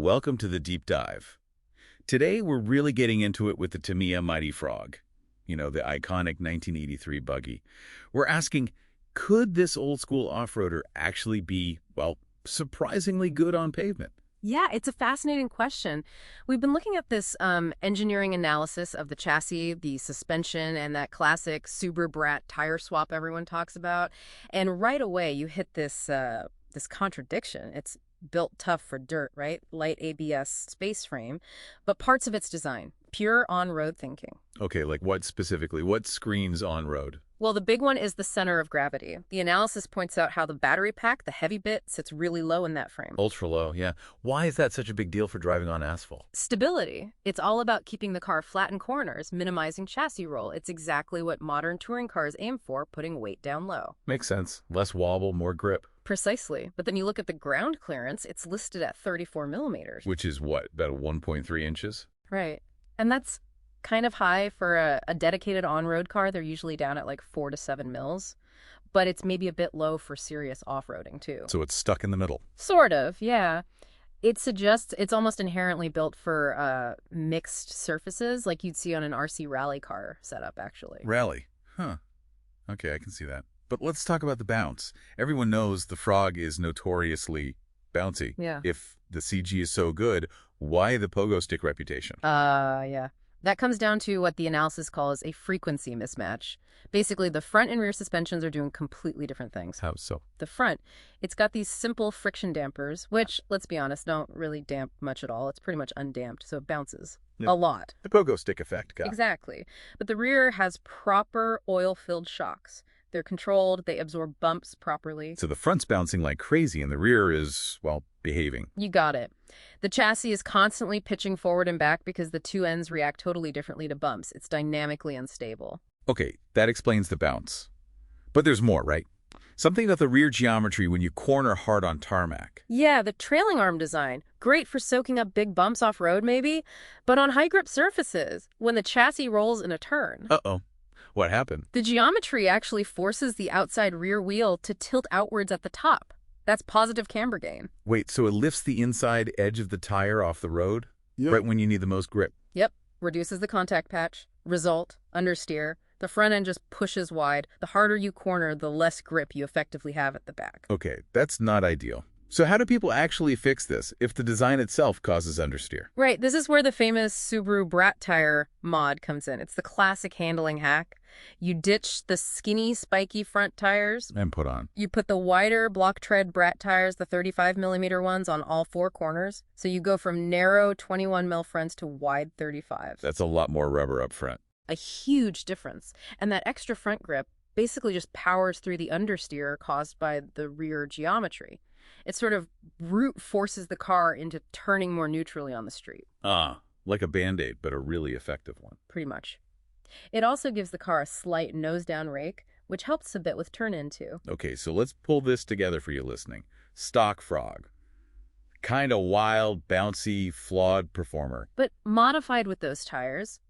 Welcome to the deep dive. Today, we're really getting into it with the Tamiya Mighty Frog, the iconic 1983 buggy. We're asking, could this old-school off-roader actually be, well, surprisingly good on pavement? Yeah, it's a fascinating question. We've been looking at this engineering analysis of the chassis, the suspension, and that classic Subaru BRAT tire swap everyone talks about. And right away, you hit this contradiction. It's built tough for dirt, right? Light ABS space frame, but parts of its design, pure on-road thinking. Okay, like what specifically? What screens on-road? Well, the big one is the center of gravity. The analysis points out how the battery pack, the heavy bit, sits really low in that frame. Ultra low, yeah. Why is that such a big deal for driving on asphalt? Stability. It's all about keeping the car flat in corners, minimizing chassis roll. It's exactly what modern touring cars aim for, putting weight down low. Makes sense. Less wobble, more grip. Precisely. But then you look at the ground clearance, it's listed at 34 millimeters. Which is what, about 1.3 inches? Right. And that's kind of high for a dedicated on-road car. They're usually down at like 4 to 7 mils. But it's maybe a bit low for serious off-roading, too. So it's stuck in the middle. Sort of, yeah. It suggests it's almost inherently built for mixed surfaces, like you'd see on an RC rally car setup, actually. Rally. Huh. Okay, I can see that. But let's talk about the bounce. Everyone knows the Frog is notoriously bouncy. Yeah. If the CG is so good, why the pogo stick reputation? Yeah. That comes down to what the analysis calls a frequency mismatch. Basically, the front and rear suspensions are doing completely different things. How so? The front, it's got these simple friction dampers, which, let's be honest, don't really damp much at all. It's pretty much undamped, so it bounces a lot. The pogo stick effect, guy. Exactly. But the rear has proper oil-filled shocks. They're controlled, they absorb bumps properly. So the front's bouncing like crazy and the rear is, well, behaving. You got it. The chassis is constantly pitching forward and back because the two ends react totally differently to bumps. It's dynamically unstable. Okay, that explains the bounce. But there's more, right? Something about the rear geometry when you corner hard on tarmac. Yeah, the trailing arm design. Great for soaking up big bumps off-road, maybe. But on high-grip surfaces, when the chassis rolls in a turn... Uh-oh. What happened? The geometry actually forces the outside rear wheel to tilt outwards at the top. That's positive camber gain. Wait, so it lifts the inside edge of the tire off the road? Yep. Right when you need the most grip? Yep. Reduces the contact patch. Result, understeer. The front end just pushes wide. The harder you corner, the less grip you effectively have at the back. Okay, that's not ideal. So how do people actually fix this if the design itself causes understeer? Right, this is where the famous Subaru BRAT tire mod comes in. It's the classic handling hack. You ditch the skinny, spiky front tires. And put on. You put the wider block tread BRAT tires, the 35 millimeter ones, on all four corners. So you go from narrow 21 mil fronts to wide 35. That's a lot more rubber up front. A huge difference. And that extra front grip basically just powers through the understeer caused by the rear geometry. It sort of brute forces the car into turning more neutrally on the street. Ah, like a Band-Aid, but a really effective one. Pretty much. It also gives the car a slight nose-down rake, which helps a bit with turn-in, too. Okay, so let's pull this together for you listening. Stock Frog. Kind of wild, bouncy, flawed performer. But modified with those tires,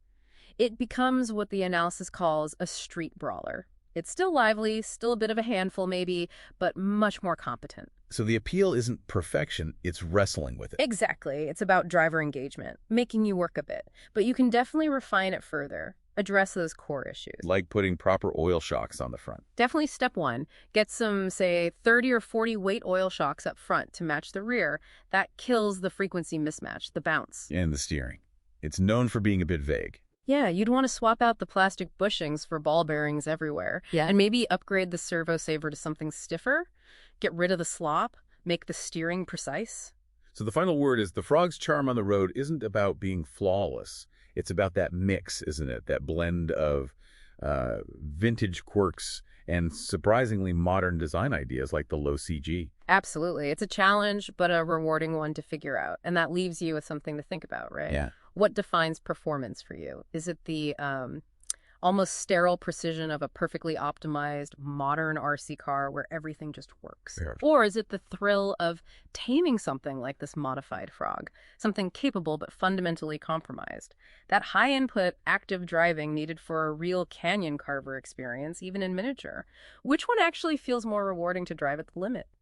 it becomes what the analysis calls a street brawler. It's still lively, still a bit of a handful maybe, but much more competent. So the appeal isn't perfection, it's wrestling with it. Exactly. It's about driver engagement, making you work a bit. But you can definitely refine it further, address those core issues. Like putting proper oil shocks on the front. Definitely step one. Get some, say, 30 or 40 weight oil shocks up front to match the rear. That kills the frequency mismatch, the bounce. And the steering. It's known for being a bit vague. Yeah, you'd want to swap out the plastic bushings for ball bearings everywhere. Yeah. And maybe upgrade the servo saver to something stiffer. Get rid of the slop. Make the steering precise. So the final word is the Frog's charm on the road isn't about being flawless. It's about that mix, isn't it? That blend of vintage quirks and surprisingly modern design ideas like the low CG. Absolutely. It's a challenge, but a rewarding one to figure out. And that leaves you with something to think about, right? Yeah. What defines performance for you? Is it the almost sterile precision of a perfectly optimized modern RC car where everything just works? Weird. Or is it the thrill of taming something like this modified Frog, something capable but fundamentally compromised? That high-input, active driving needed for a real canyon carver experience, even in miniature. Which one actually feels more rewarding to drive at the limit?